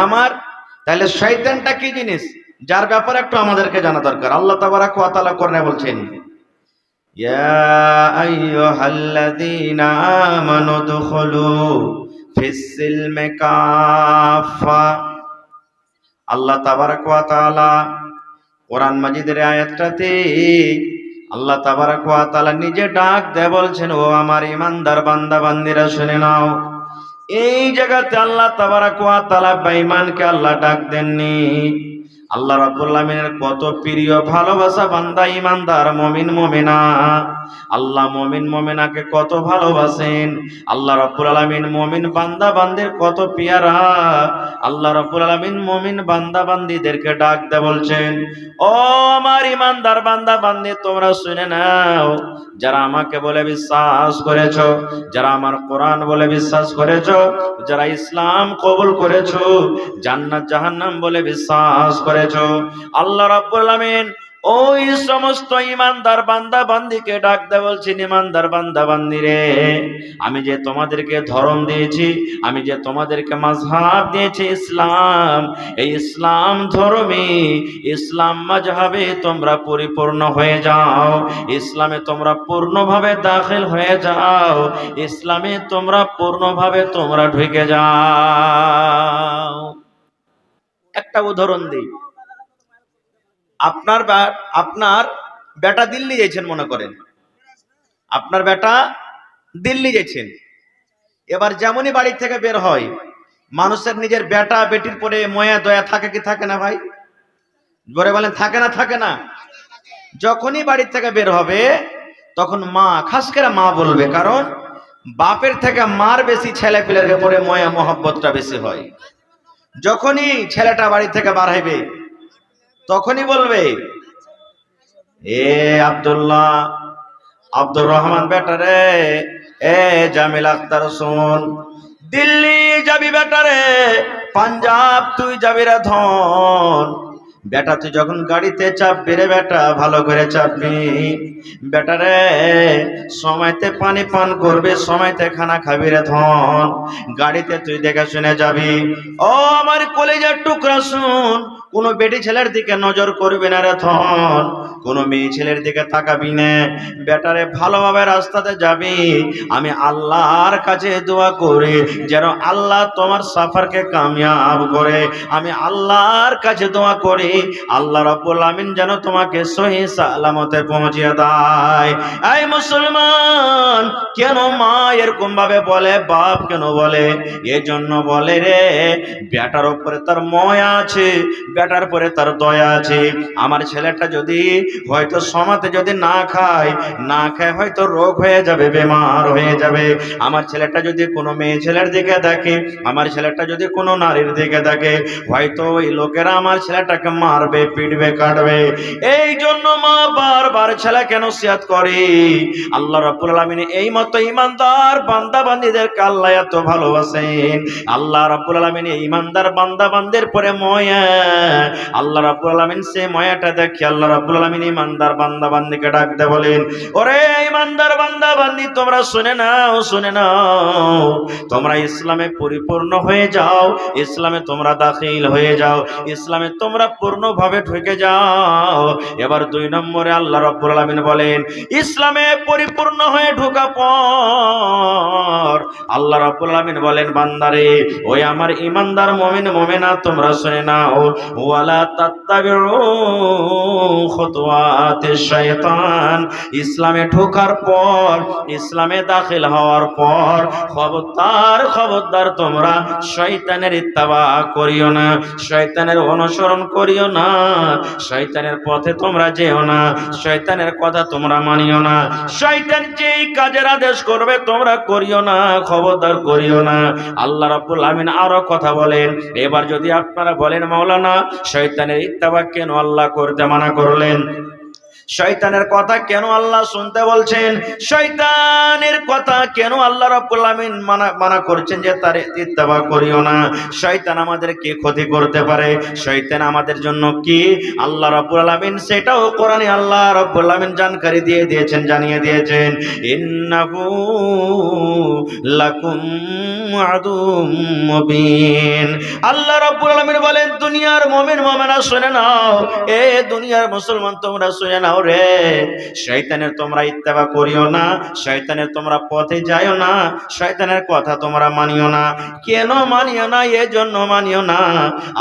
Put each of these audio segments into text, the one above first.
আমার তাহলে শয়তানটা কি জিনিস, যার ব্যাপারে একটু আমাদেরকে জানা দরকার। আল্লাহ তাবারাক ওয়া তাআলা কোরআনে বলছেন, ইয়া আইয়ুহাল্লাযীনা আমানু দুখুলু ফিস-সিলমি কাফা। আল্লাহ তাবারাক ওয়া তাআলা কোরআন মাজিদের আয়াতটাতে আল্লাহ তাবারাক ওয়া তাআলা নিজে ডাক দিয়ে বলছেন, ও আমার ঈমানদার বান্দা বান্দিরা শুনে নাও। এই জায়গাতে আল্লাহ তাবারাক ওয়া তাআলা বেঈমানকে আল্লাহ ডাক দেননি। আল্লাহ রাব্বুল আলামিনের কত প্রিয় ভালোবাসা বান্দা ঈমানদার মুমিন মুমিনা। আল্লাহ মুমিন মুমিনাকে কত ভালোবাসেন। আল্লাহ রাব্বুল আলামিন মুমিন বান্দা বান্দির কত পেয়ারা। আল্লাহ রাব্বুল আলামিন মুমিন বান্দা বান্দিদেরকে ডাক দিয়ে বলছেন, ও আমার ঈমানদার বান্দা বান্দি তোমরা শুনে নাও, যারা আমাকে বলে বিশ্বাস করেছো, যারা আমার কোরআন বলে বিশ্বাস করেছো, যারা ইসলাম কবুল করেছো, জান্নাত জাহান্নাম বলে বিশ্বাস করেছো, আল্লাহ রাব্বুল আলামিন ওই সমস্ত ঈমানদার বান্দা বান্দিকে ডাক দিয়ে বলছেন, ঈমানদার বান্দা বান্দিরে, আমি যে তোমাদেরকে ধর্ম দিয়েছি, আমি যে তোমাদেরকে মাযহাব দিয়েছি ইসলাম, এই ইসলাম ধর্মে, ইসলাম মাযহাবে তোমরা পরিপূর্ণ হয়ে যাও, ইসলামে তোমরা পূর্ণভাবে দাখিল হয়ে যাও, ইসলামে তোমরা পূর্ণভাবে তোমরা ঢুকে যাও। একটা উদাহরণ দিই। আপনার বেটা দিল্লি গেছেন, মনে করেন আপনার বেটা দিল্লি গেছেন। এবার যেমনই বাড়ি থেকে বের হয়, মানুষের নিজের বেটা বেটির পরে ময়া দয়া থাকে কি থাকে না ভাই? জোরে বলেন, থাকে না থাকে না? যখনই বাড়ি থেকে বের হবে তখন মা, খাস করে মা বলবে, কারণ বাপের থেকে মার বেশি ছেলে পেলের উপরে ময়া মহব্বতটা বেশি হয়। যখনই ছেলেটা বাড়ি থেকে বার হইবে তখনই বলবে, এ আব্দুল্লাহ, আব্দুর রহমান বেটা রে, এ জামিল আক্তার শোন, দিল্লি যাবি বেটা রে, পাঞ্জাব তুই যাবি রে ধন। বেটা তুই যখন গাড়িতে চাপবি রে বেটা, ভালো করে চাপবি বেটা রে, সময়তে পানি পান করবে, সময়তে খানা খাবি রে ধন। গাড়িতে তুই দেখে শুনে যাবি। ও আমার কলেজের টুকরা শুন, কোনো বেটি ছেলের দিকে নজর করবি না রে ধন, কোনো মেয়ে ছেলের দিকে তাকাবি না বেটারে, ভালোভাবে রাস্তাতে যাবি। আমি আল্লাহর কাছে দোয়া করি যেন আল্লাহ তোমার সফরকে কামিয়াব করে। আমি আল্লাহর কাছে দোয়া করি আল্লাহ রাব্বুল আমিন যেন তোমাকে সহি সালামতে পৌঁছিয়ে দেয়। এই মুসলমান, কেন মা এরকম ভাবে বলে, বাপ কেন বলে? এজন্য বলে রে, বেটার উপরে তার ময়া আছে, বেটার পরে তার দয়া আছে। আমার ছেলেটা যদি হয়তো সমাতে যদি না খায় হয়তো রোগ হয়ে যাবে, বেমার হয়ে যাবে। আমার ছেলেটা যদি কোনো মেয়ে ছেলের দিকে দেখে, আমার ছেলেটা যদি কোনো নারীর দিকে দেখে, হয়তো ওই লোকেরা আমার ছেলেটাকে মারবে, পিটবে, কাটবে। এই জন্য মা বারবার ছেলেকে নসিহত করে। আল্লাহ রাব্বুল আলামিন এই মতো ঈমানদার বান্দা বান্দীদেরকে আল্লাহ এত ভালোবাসেন। আল্লাহ রাব্বুল আলামিন এই ঈমানদার বান্দা বান্দির পরে ময়া, আল্লাহ রাব্বুল আলামিন সে ময়াটা দেখে আল্লাহ রাব্বুল আলামিন ঈমানদার বান্দা বান্দিকে ডাক দেয়, বলেন, ওরে ঈমানদার বান্দা বান্দি তোমরা শুনে নাও, শুনে নাও, তোমরা ইসলামে পরিপূর্ণ হয়ে যাও, ইসলামে তোমরা দাখিল হয়ে যাও, ইসলামে তোমরা পূর্ণভাবে ঢুকে যাও। এবার 2 নম্বরে আল্লাহ রাব্বুল আলামিন বলেন, ইসলামে পরিপূর্ণ হয়ে ঢোকা পর আল্লাহ রাব্বুল আলামিন বলেন, বান্দারে, ওই আমার ঈমানদার মুমিন মুমিনা তোমরা শুনে নাও, ওয়ালা তাত্তাবিউ খুতুওয়াতিশ শাইতান। ইসলামে ঢোকার পর, ইসলামে দাখিল হওয়ার পর খবরদার খবরদার তোমরা শয়তানের ইত্তেবা করিও না, শয়তানের অনুসরণ করিও না, শয়তানের পথে তোমরা যেও না, শয়তানের কথা তোমরা মানিও না, শয়তান যেই কাজের আদেশ করবে তোমরা করিও না, খবরদার করিও না। আল্লাহ রাব্বুল আমিন আরো কথা বলেন। এবার যদি আপনারা বলেন, মাওলানা শয়তানের ইত্তেবা কেন আল্লাহ করতে মানা করলেন? শয়তানের কথা কেন আল্লাহ শুনতে বলছেন? শয়তানের কথা কেন আল্লাহ রাব্বুল আলামিন মানা করছেন যে তার ইত্তেবা করিও না? শয়তান আমাদের কি ক্ষতি করতে পারে? শয়তান আমাদের জন্য কি? আল্লাহ রাব্বুল আলামিন সেটাও কোরআনে আল্লাহ রাব্বুল আলামিন জানকারি দিয়ে দিয়েছেন, জানিয়ে দিয়েছেন, ইন্নাহু লাকুম আদুম মুবিন। আল্লাহ রাব্বুল আলামিন বলেন, দুনিয়ার মুমিন মুমিনা শুনে নাও, এ দুনিয়ার মুসলমান তোমরা শুনে নাও রে, শয়তানের তোমরা ইত্তেবা করিও না, শয়তানের তোমরা পথে যাইও না, শয়তানের কথা তোমরা মানিও না। কেন মানিও না? এজন্য মানিও না,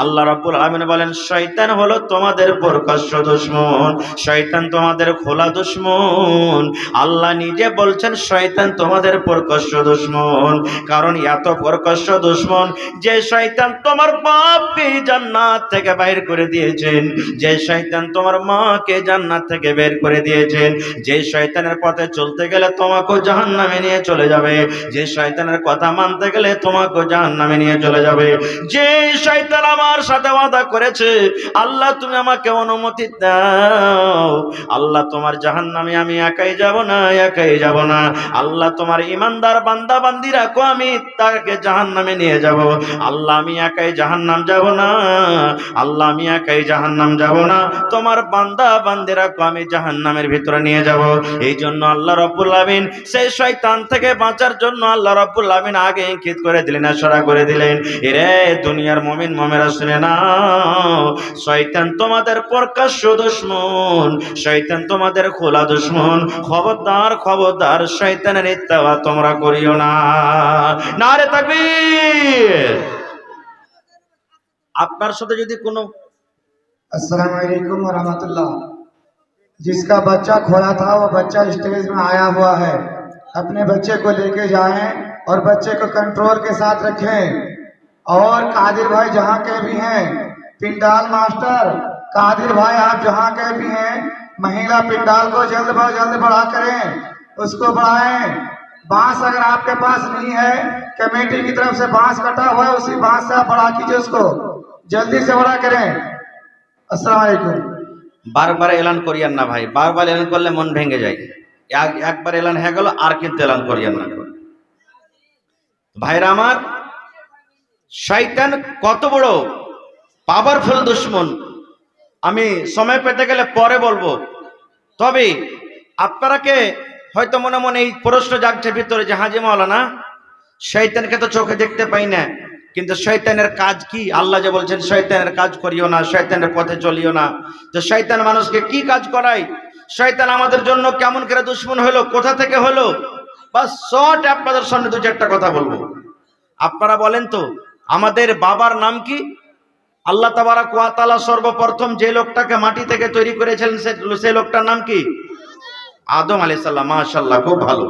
আল্লাহ রাব্বুল আলামিন বলেন শয়তান হলো তোমাদের প্রকাশ্য দুশমন, শয়তান তোমাদের খোলা দুশমন। আল্লাহ নিজে বলছেন শয়তান তোমাদের প্রকাশ্য দুশমন। কারণ এত প্রকাশ্য দুশমন যে শয়তান তোমার বাপকে জান্নাত থেকে বাইর করে দিয়েছেন, যে শয়তান তোমার মাকে জান্নাত থেকে বের করে দিয়েছেন, যে শয়তানের পথে চলতে গেলে তোমাকে জাহান্নামে নিয়ে চলে যাবে, যে শয়তানের কথা মানতে গেলে তোমাকে জাহান্নামে নিয়ে চলে যাবে, যে শয়তান আমার সাথে ওয়াদা করেছে আল্লাহ তুমি আমাকে অনুমতি দাও, আল্লাহ তোমার জাহান্নামে আমি একাই যাব না, একাই যাব না, আল্লাহ তোমার ইমানদার বান্দা বান্দিরা কো আমি তাকে জাহান্নামে নিয়ে যাব, আল্লাহ আমি একাই জাহান্নাম যাব না, আল্লাহ আমি একাই জাহান্নাম যাব না, তোমার বান্দা বান্দিরা কো আমি জাহান্নামের ভিতরে নিয়ে যাব। এই জন্য আল্লাহ রাব্বুল আলামিন সেই শয়তান থেকে বাঁচার জন্য আল্লাহ রাব্বুল আলামিন আগে ইঙ্গিত করে দিলেন, ইশারা করে দিলেন, এরে দুনিয়ার মুমিন মুমিনা শুনে নাও, শয়তান তোমাদের প্রকাশ্য দুশমন, শয়তান তোমাদের খোলা দুশমন। খবরদার খবরদার শয়তানের ইত্তেবা তোমরা করিও না। নারে তাকবীর। আপনার সাথে যদি কোনো अस्सलाम वालेकुम व रहमतुल्लाह। जिसका बच्चा खोया था वो बच्चा स्टेज में आया हुआ है, अपने बच्चे को लेके जाएं और बच्चे को कंट्रोल के साथ रखें। और कादिर भाई जहाँ के भी हैं, पिंडाल मास्टर कादिर भाई आप जहाँ के भी हैं, महिला पिंडाल को जल्द ब जल्द बढ़ा करें, उसको बढ़ाएं। बांस अगर आपके पास नहीं है, कमेटी की तरफ से बांस कटा हुआ है, उसी बांस से आप बढ़ा कीजिए, उसको जल्दी से बड़ा करें। अस्सलाम वालेकुम। বারবার এলান করিয়েন না ভাই, বারবার এলান করলে মন ভেঙে যায়। একবার এলান হয়ে গেল আর কিন্তু এলান করিয়েন না ভাইরা আমার। শয়তান কত বড় পাওয়ারফুল দুশমন আমি সময় পেতে গেলে পরে বলবো। তবে আপনারাকে হয়তো মনে মনে এই প্রশ্ন জাগছে ভিতরে যে হাজী মাওলানা, শয়তানকে তো চোখে দেখতে পাই না, কিন্তু শয়তানের কাজ কি? আল্লাহ যে বলছেন শয়তানের কাজ করিও না, শয়তানের পথে চলিও না, তো শয়তান মানুষকে কি কাজ করায়? শয়তান আমাদের জন্য কেমন করে দুশমন হলো, কোথা থেকে হলো? বাস শর্ট আপনাদের সামনে দু চারটা কথা বলবো। আপনারা বলেন তো আমাদের বাবার নাম কি? আল্লাহ তাবারাক ওয়া তাআলা সর্বপ্রথম যে লোকটাকে মাটি থেকে তৈরি করেছিলেন সেই লোকটার নাম কি? আদম আলাইহিস সালাম। মাশাআল্লাহ, খুব ভালো।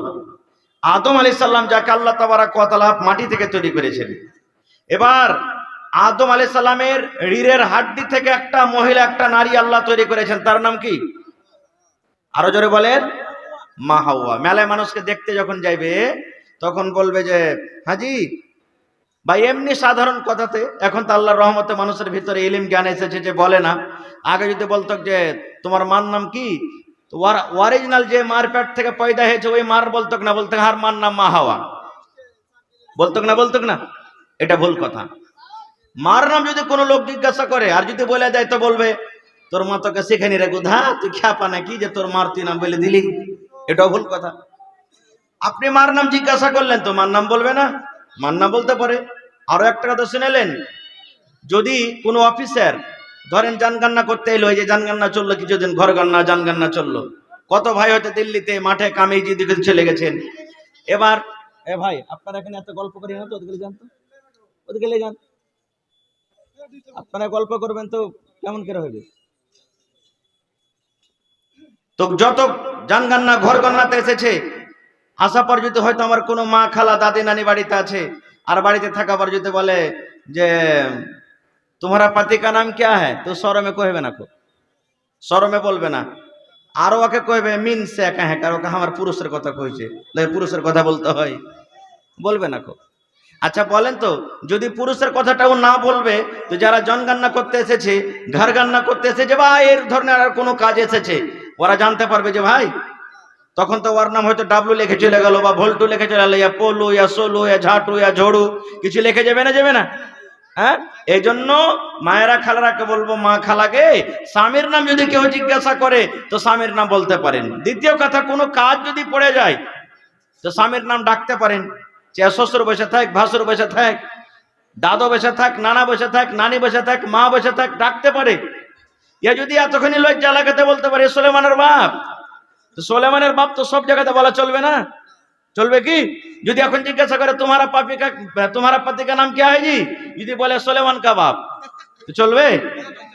আদম আলাইহিস সালাম যাকে আল্লাহ তাবারাক ওয়া তাআলা মাটি থেকে তৈরি করেছেন। এবার আদম আলাইহিস সালামের রিড়ের হাড্ডি থেকে একটা মহিলা, একটা নারী আল্লাহ তৈরি করেছেন, তার নাম কি? আরো জোরে বলেন। মা হাওয়া। মেলায় মানুষকে দেখতে যখন যাইবে তখন বলবে যে হাজি বা এমনি সাধারণ কথাতে, এখন তো আল্লাহর রহমতে মানুষের ভিতরে ইলম জ্ঞান এসেছে যে বলে না। আগে যদি বলতো যে তোমার মার নাম কি, তো অরিজিনাল যে মার পেট থেকে পয়দা হয়েছে ওই মার বলতো না, বলতো হার মার নাম মা হাওয়া, বলতো না। এটা ভুল কথা। মার নাম যদি কোনো লোক জিজ্ঞাসা করে আর যদি বলে দেয় তো বলবে তোর মা তোকে শেখেনি রে গুধা, তুই খ্যাপা নাকি যে তোর মার তুই নাম বলে দিলি, এটাও ভুল কথা। আপনি মার নাম জিজ্ঞাসা করলেন তো মার নাম বলবে না, মার নাম বলতে পারে। আরো একটা কথা শুনেলেন, যদি কোনো অফিসার ধরেন জানগান্না করতে এলো, এই যে জানগান্না চললো কিছুদিন, ঘর গান্না জানগান্না চললো, কত ভাই হয়তো দিল্লিতে মাঠে কামে দিকে চলে গেছেন। এবার এ ভাই আপনারা এখানে এত গল্প করি না তো, ওদিকে যান তো, ওদিকে যান, আপনারা গল্প করবেন তো কেমন করে হবে? তো যত জানগান্না ঘর গান্নাতে এসেছে, আসা পর যদি হয়তো আমার কোনো মা খালা দাদি নানি বাড়িতে আছে, আর বাড়িতে থাকা পর যদি বলে যে তোমারা পাতি কা নাম क्या है, তো শরমে কইবে না, খুব শরমে বলবে না, আরো ওকে কইবে মিন সে একা হ্যাঁ, কারণ আমার পুরুষের কথা কইছে, পুরুষের কথা বলতে হয়, বলবে না খুব। আচ্ছা বলেন তো, যদি পুরুষের কথাটাও না বলবে, তো যারা জনগান্না করতে এসেছে, ঘর গান্না করতে এসেছে বা এর ধরনের আর কোনো কাজ এসেছে, ওরা জানতে পারবে যে ভাই, তখন তো ওর নাম হয়তো ডাবলু লিখে চলে গেল, বা ভোল্টু লিখে চলে গেল, ইয়া পোলু, ইয়া সোলু, ইয়া ঝাটু, ইয়া ঝড়ু, কিছু লিখে যাবে না, যাবে না? হ্যাঁ, এই জন্য মায়েরা খালারাকে বলবো, মা খালাকে স্বামীর নাম যদি কেউ জিজ্ঞাসা করে তো স্বামীর নাম বলতে পারেন। দ্বিতীয় কথা, কোনো কাজ যদি পড়ে যায় তো স্বামীর নাম ডাকতে পারেন। সে শ্বশুর বসে থাক, ভাসুর বসে থাক, দাদু বসে থাক, নানা বসে থাক, নানি বসে থাক, মা বসে থাক, ডাকতে পারে। ইয়া যদি এতখানি লজ্জা লাগাতে বলতে পারে সুলেমানের বাপ, তো সুলেমানের বাপ তো সব জায়গাতে বলা চলবে না? চলবে কি? যদি এখন জিজ্ঞাসা করে তোমারা পতি কা নাম क्या है जी, যদি বলে সুলেমান কা বাপ, তো চলবে?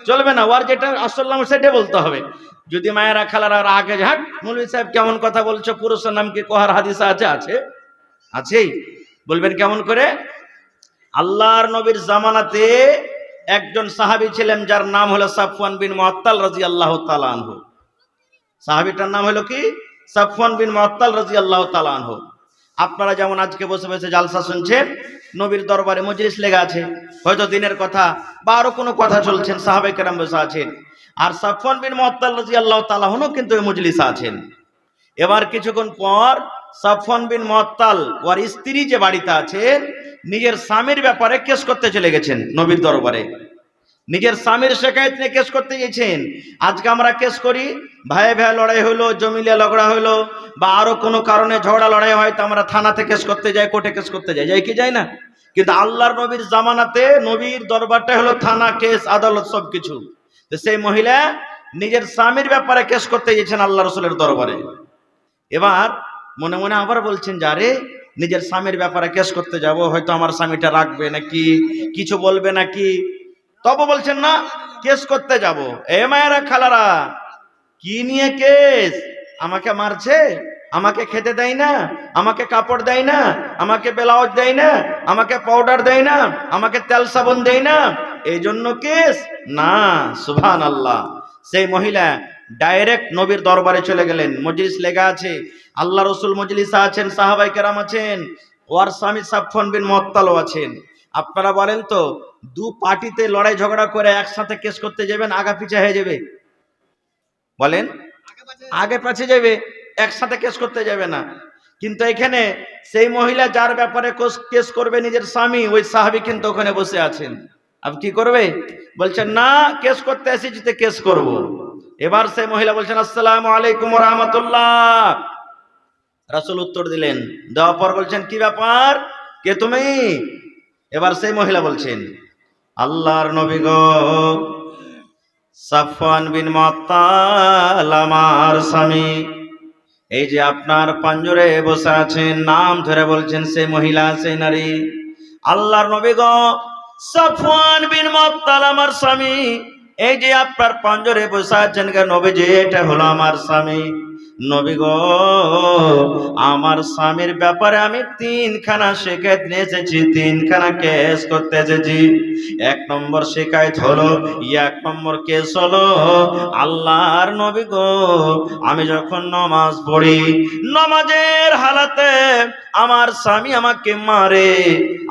চলবে না। ওর যেটা আসল নাম সেটা বলতে হবে। যদি মায়েরা খালারা আগে ঝাট, মৌলভী সাহেব কেমন কথা বলছো, পুরুষের নাম কি কোহার হাদিসা আছে? আছে, আছেই। বলবেন কেমন করে? আল্লাহর নবীর জামানাতে একজন সাহাবী ছিলেন যার নাম হলো সাফওয়ান বিন মুআত্তাল রাদিয়াল্লাহু তাআলা আনহু। সাহাবীটার নাম হলো কি? সাফওয়ান বিন মুআত্তাল রাদিয়াল্লাহু তাআলা আনহু। আপনারা যেমন আজকে বসে বসে জালসা শুনছেন, নবীর দরবারে মজলিস লেগে আছে, হয়তো দিনের কথা বা আরো কোনো কথা চলছেন, সাহাবায়ে কেরাম বসে আছেন, আর সাফওয়ান বিন মুআত্তাল রাদিয়াল্লাহু তাআলা আনহু কিন্তু এই মজলিসে আছেন। এবার কিছুক্ষণ পর সাফওয়ান বিন মুআত্তাল ওর স্ত্রী যে বাড়িতে আছেন, নিজের স্বামীর ব্যাপারে কেস করতে চলে গেছেন নবীর দরবারে। নিজের স্বামীর শিকায়ত নিয়ে কেস করতে গেছেন। আজকে আমরা কেস করি, ভাই ভাই লড়াই হলো, জমিলিয়া ঝগড়া হলো, বা আরো কোনো কারণে ঝগড়া লড়াই হয়, তো আমরা থানাতে কেস করতে যাই, কোর্টে কেস করতে যাই, যাই কি যাই না? কিন্তু আল্লাহর নবীর জামানাতে নবীর দরবারটা হলো থানা, কেস, আদালত, সবকিছু। তো সেই মহিলা নিজের স্বামীর ব্যাপারে কেস করতে গেছেন আল্লাহ রসুলের দরবারে। এবার মনে মনে আবার বলছেন, যারে নিজের স্বামীর ব্যাপারে কেস করতে যাব, হয়তো আমার স্বামীটা রাখবে নাকি, কিছু বলবে নাকি, তবে বলছেন না, কেস করতে যাব। এ মায়েরা খালারা, কি নিয়ে কেস? আমাকে মারছে, আমাকে খেতে দেয় না, আমাকে কাপড় দেয় না, আমাকে ব্লাউজ দেয় না, আমাকে পাউডার দেয় না, আমাকে তেল সাবান দেয় না, এই জন্য কেস না। সুবহানাল্লাহ। সেই মহিলা ডাইরেক্ট নবীর দরবারে চলে গেলেন। মজলিস লেগা আছে, আল্লাহ রসুল মজলিসে আছেন, সাহাবায়ে কেরাম আছেন, ওর স্বামী সাফওয়ান বিন মুআত্তালও আছেন। আপনারা বলেন তো, দু পার্টিতে লড়াই ঝগড়া করে একসাথে কেস করতে যাবেন, আগা পিছা হয়ে যাবে? বলেন, আগে পাছে যাবে, একসাথে কেস করতে যাবে না। কিন্তু এখানে সেই মহিলা যার ব্যাপারে কেস করবে নিজের স্বামী, ওই সাহাবী কিন্তু ওখানে বসে আছেন। আপনি কি করবে? বলছেন না, কেস করতে এসেছি তো কেস করব। এবার সেই মহিলা বলছেন, আসসালামু আলাইকুম ওয়া রাহমাতুল্লাহ। রাসূল উত্তর দিলেন, দেওয়ার পর বলছেন, কি ব্যাপার, কে তুমি? এবার সেই মহিলা বলছেন, আল্লাহর নবী গো, সাফওয়ান বিন মুআত্তাল আমার স্বামী, এই যে আপনার পাঞ্জরে বসে আছেন। নাম ধরে বলছেন সেই মহিলা, সেই নারী। আল্লাহর নবী গো, সাফওয়ান বিন মুআত্তাল আমার স্বামী, এই যে আপনার পাঞ্জরে বসে আছেন, কে নবীজি, এটা হলো আমার স্বামী। নবী গো, আমার স্বামীর ব্যাপারে আমি তিনখানা শিকায়ত নিয়ে এসেছি, তিনখানা কেস করতে এসেছি। এক নম্বর শিকায়ত হলো, এক নম্বর কেস হলো, আল্লাহর নবী গো, আমি যখন নামাজ পড়ি, নামাজের হালাতে আমার স্বামী আমাকে মারে।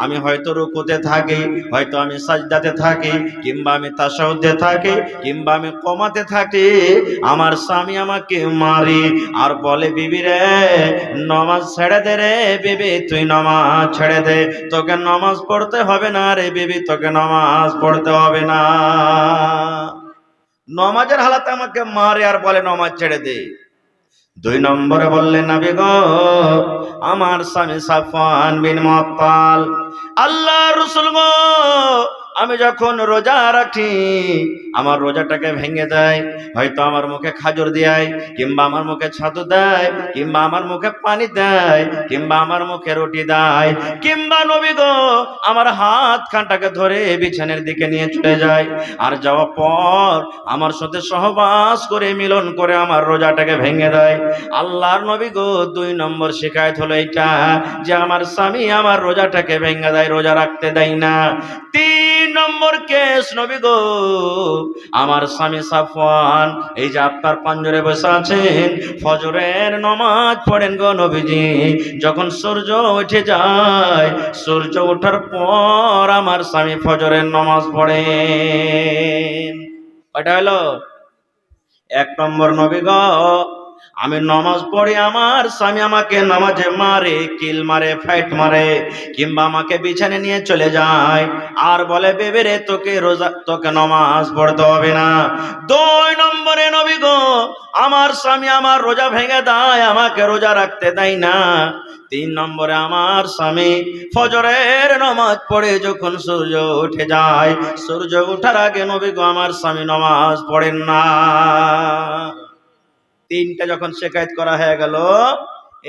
আমি হয়তো রুকুতে থাকি, হয়তো আমি সাজদাতে থাকি, কিংবা আমি তাশাহুদে থাকি, কিংবা আমি কমাতে থাকি, আমার স্বামী আমাকে মারে আর বলে, বিবি রে, নামাজ ছেড়ে দে রে বিবি, তুই নামাজ ছেড়ে দে, তোকে নামাজ পড়তে হবে না রে বিবি, তোকে নামাজ পড়তে হবে না। নামাজের হালাতে আমাকে মারে আর বলে নামাজ ছেড়ে দে। দুই নম্বরে বললেন, নবী গো, আমার স্বামী সাফওয়ান বিন মুআত্তাল, আল্লাহর রাসূল গো, আমি যখন রোজা রাখি, আমার রোজাটাকে ভেঙে দেয়, হয়তো আমার মুখে খাজর দেয়, কিংবা আমার মুখে ছাতু দেয়, কিংবা আমার মুখে পানি দেয়, কিংবা আমার মুখে রুটি দেয়, কিংবা নবী গো, আমার হাত খানটাকে ধরে বিছানের দিকে নিয়ে চলে যায়, আর যাওয়ার পর আমার সাথে সহবাস করে, মিলন করে আমার রোজাটাকে ভেঙে দেয়। আল্লাহর নবী গো, দুই নম্বর শিকায়ত হলো এটা, যে আমার স্বামী আমার রোজাটাকে ভেঙে দেয়, রোজা রাখতে দেয় না। তিন নম্বর কেস, নবী গো, আমার স্বামী সাফওয়ান, এই যে আপনার পাঞ্জরে বসে আছেন, ফজরের নামাজ পড়েন গো নবীজি, যখন সূর্য উঠে যায়, সূর্য ওঠার পর আমার স্বামী ফজরের নামাজ পড়েন। কয়টা হলো? এক নম্বর, নবী গো, আমি নামাজ পড়ি, আমার স্বামী আমাকে নামাজে মারে, কিল মারে, ফাইট মারে, কিংবা আমাকে বিছানে নিয়ে চলে যায় আর বলে বেবে রে তোকে নামাজ পড়তে হবে না। 2 নম্বরে নবী গো, আমার স্বামী আমার রোজা ভেঙে দেয়, আমাকে রোজা রাখতে দেয় না। 3 নম্বরে, আমার স্বামী ফজরের নামাজ পড়ে যখন সূর্য উঠে যায়, সূর্য ওঠার আগে নবী গো আমার স্বামী নামাজ পড়েন না। 3টা যখন শিকায়ত করা হয়ে গেল,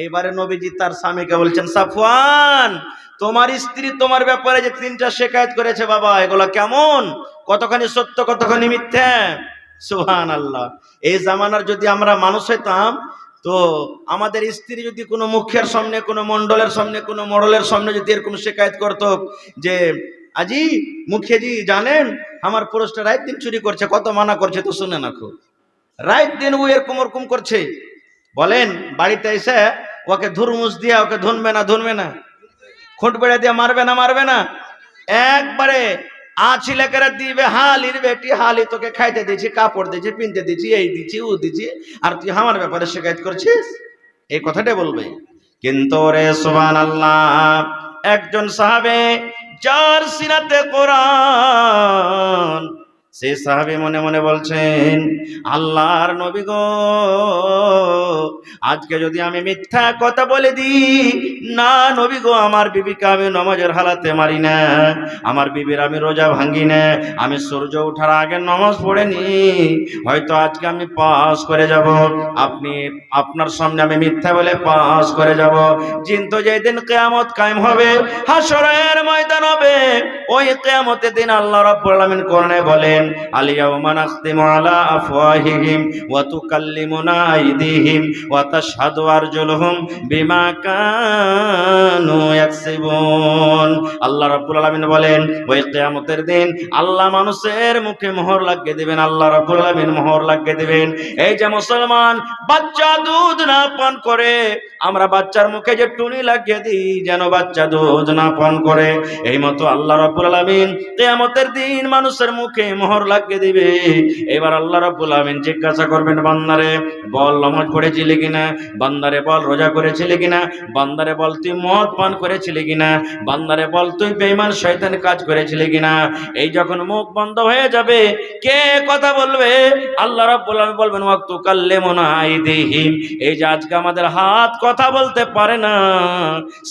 এইবারে নবীজি তার স্বামীকে বলছেন, সাফওয়ান, তোমার স্ত্রী তোমার ব্যাপারে যে 3টা শিকায়ত করেছে বাবা, এগুলো কেমন, কতখানি সত্য কতখানি মিথ্যা? সুবহানাল্লাহ। এই জামানার যদি আমরা মানুষ হইতাম, তো আমাদের স্ত্রী যদি কোনো মুখের সামনে, কোনো মন্ডলের সামনে, কোনো মডলের সামনে যদি এরকম শিকায়ত করতো যে আজি মুখিয়াজি জানেন আমার পুরুষটা রাত দিন চুরি করছে, কত মানা করছে তো শুনে না, খুব রাত দিন ও এরকম ওরকম করছে, বলেন বাড়িতে এসে ওকে ধুরমুস দিয়া ওকে ধুনবে না, খুঁট বেড়ে দিয়ে মারবে না, একবারে আছি লেকেরা দিবে, হালির বেটি হালি, তোকে খাইতে দিয়েছি, কাপড় দিয়েছি, পিনতে দিয়েছি, এই দিচ্ছি ও দিচ্ছি, আর তুই আমার ব্যাপারে শিকায়ত করছিস, এই কথাটা বলবে। কিন্তু রে সুবহানাল্লাহ, একজন সাহাবে যার সিনাতে কোরআন, সে সাহাবী মনে মনে বলছেন, আল্লাহর নবী গো, আজকে যদি আমি মিথ্যা কথা বলে দিই, না নবী গো, আমার বিবিকে আমি নামাজের হালাতে মারি না, আমার বিবির আমি রোজা ভাঙ্গি না, আমি সূর্য ওঠার আগে নামাজ পড়েনি, হয়তো আজকে আমি পাস করে যাব, আপনার সামনে আমি মিথ্যা বলে পাস করে যাব। কিন্তু যেদিন কিয়ামত কায়েম হবে, হাশরের ময়দান হবে, ওই কিয়ামতের দিন আল্লাহ রাব্বুল আলামিন কোরআনে বলেন, আল ইয়াউমা নাখতিমু আলা আফওয়াহিহিম ওয়া তুকাল্লিমুনা আইদিহিম ওয়া তাশহাদু আরজুলুহুম বিমা কানু ইয়াকসিবুন। আল্লাহ রাব্বুল আলামিন বলেন, ওই কিয়ামতের দিন আল্লাহ মানুষের মুখে মোহর লাগিয়ে দিবেন, আল্লাহ রাব্বুল আলামিন মোহর লাগিয়ে দিবেন। এই যে মুসলমান বাচ্চা দুধ না পান করে, আমরা বাচ্চার মুখে যে টুনি লাগিয়ে দিই যেন বাচ্চা দুধ না পান করে, এই মতো আল্লাহ রাব্বুল আলামিন কিয়ামতের দিন মানুষের মুখে মোহর লাগিয়ে দিবে। এবার আল্লাহ রাব্বুল আলামিন জিজ্ঞাসা করবেন, বান্দারে বল নামাজ পড়েছিলি কিনা, বান্দারে বল রোজা করেছিলি কিনা, বান্দারে বল তুই মদ পান করেছিলি কিনা, বান্দারে বল তুই বেঈমান শয়তান কাজ করেছিলি কিনা। এই যখন মুখ বন্ধ হয়ে যাবে, কে কথা বলবে? আল্লাহ রাব্বুল আলামিন বলবেন, ওয়াক্তু কাল্লিমুনা আইদিহিম, এই যে আজকে আমাদের হাত কথা বলতে পারে না,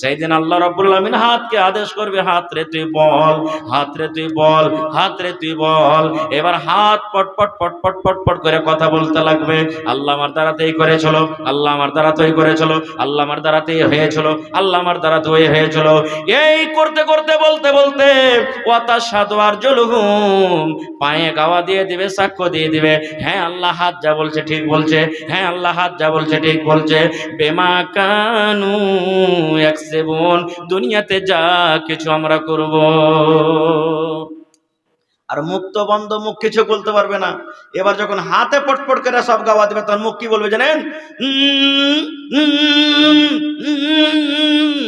সেই দিন আল্লাহ রাব্বুল আলামিন হাতকে আদেশ করবে, হাত রে তুই বল, হাত রে তুই বল, হাত রে তুই বল। এবার হাত পটপট পটপট পটপট করে কথা বলতে লাগবে, আল্লাহ আমার দ্বারাতেই করেছিল, আল্লাহ আমার দ্বারাতেই করেছিল, আল্লাহ আমার দ্বারাতেই হয়েছিল, আল্লাহ আমার দ্বারাতেই হয়েছিল। এই করতে করতে বলতে বলতে ওয়া তাশহাদু আরজুলুহুম, পায়ে গাওয়া দিয়ে দিবে, সাক্ষ্য দিয়ে দিবে, হ্যাঁ আল্লাহ হাত যা বলছে ঠিক বলছে, হ্যাঁ আল্লাহ হাত যা বলছে ঠিক বলছে, বিমা কানু ইয়াকসিবুন, দুনিয়াতে যা কিছু আমরা করব। আর মুখ তো বন্ধ, মুখ কিছু বলতে পারবে না। এবার যখন হাতে পটপট করে সব গাওয়া দেবে, তখন মুখ কি বলবে জানেন?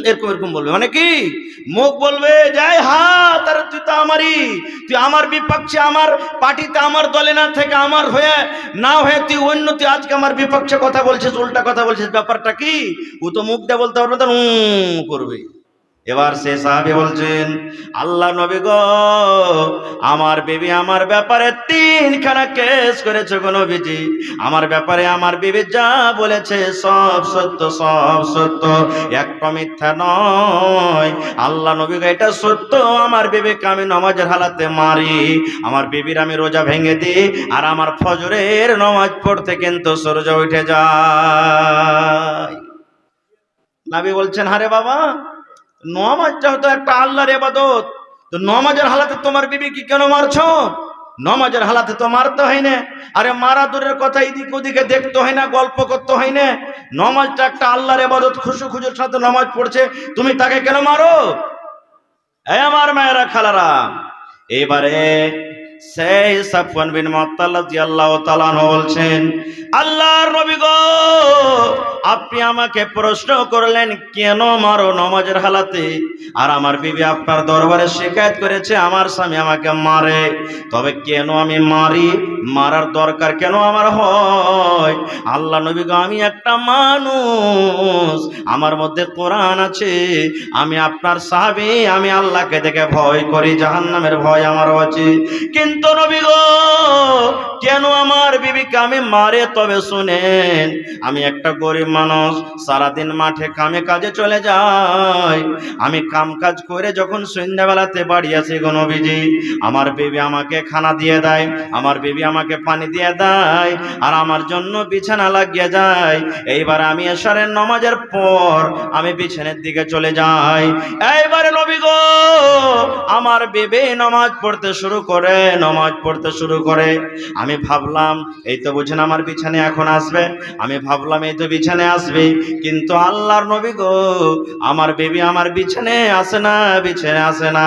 এরকম এরকম বলবে, মানে কি? মুখ বলবে যাই হাত, আর তুই তো আমারই, তুই আমার বিপক্ষে, আমার পার্টিতে, আমার দলে না থেকে, আমার হয়ে না হয়ে তুই অন্য, তুই আজকে আমার বিপক্ষে কথা বলছিস, উল্টা কথা বলছিস, ব্যাপারটা কি? ও তো মুখ দিয়ে বলতে পারবে, তখন করবে। এবার সে সাহাবী বলছেন, আল্লাহ নবী গো, আমার বিবি আমার ব্যাপারে 3খানা কেস করেছে গো নবীজি, আমার ব্যাপারে আমার বিবি যা বলেছে সব সত্য, সব সত্য, একটা মিথ্যা নয়। আল্লাহ নবী গো, এটা সত্য, আমার বিবিকে আমি নামাজের হালাতে মারি, আমার বিবির আমি রোজা ভেঙে দিই, আর আমার ফজরের নামাজ পড়তে কিন্তু সূর্য উঠে যায়। নবী বলছেন, আরে বাবা, নামাজটা হতো একটা আল্লাহর ইবাদত, তো নামাজের হালাতে তোমার বিবি কি কেন মারছো? নামাজের হালাতে তো মারতে হয় না, আরে মারা দূরের কথা, এদিক ওদিকে দেখতে হয় না, গল্প করতে হয় না, নামাজটা একটা আল্লাহর ইবাদত, খুশু খুজুর সাথে নামাজ পড়ছে, তুমি তাকে কেন মারো? এই আমার মায়েরা, খালারা, এবারে সেই সাফওয়ান বিন মুআত্তাল রাদিয়াল্লাহু তাআলা আনহু বলছেন, আল্লাহর নবী গো, আপনি আমাকে প্রশ্ন করলেন কেন মারো নামাজের হালাতে, আর আমার বিবি আপনার দরবারে শিকায়ত করেছে আমার স্বামী আমাকে মারে। তবে কেন আমি মারি, মারার দরকার কেন আমার হয়? আল্লাহ নবী গো, আমি একটা মানুষ, আমার মধ্যে কোরআন আছে, আমি আপনার সাহাবী, আমি আল্লাহকে দেখে ভয় করি, জাহান্নামের ভয় আমার আছে। কিন্তু নবী গো, কেন আমার বিবিকে আমি মারে? তবে শুনেন, আমি একটা গরিব মানুষ, সারাদিন মাঠে কামে কাজে চলে যাই, আমি কাম কাজ করে যখন সন্ধ্যাবেলাতে বাড়ি আসি গো নবীজি, আমার বিবি আমাকে খানা দিয়ে দেয়, আমার বিবি আমাকে পানি দিয়ে দেয়, আর আমার জন্য বিছানা লাগিয়ে যায়। এইবার আমি এশারের নামাজের পর আমি বিছানার দিকে চলে যাই। এইবারে নবী গো, আমার বিবি নামাজ পড়তে শুরু করে, নামাজ পড়তে শুরু করে। আমি ভাবলাম এই তো বুঝেন আমার বিছানায় এখন আসবে, আমি ভাবলাম এই তো বিছানায় আসবে, কিন্তু আল্লাহর নবী গো, আমার বিবি আমার বিছানায় আসে না, বিছানায় আসে না।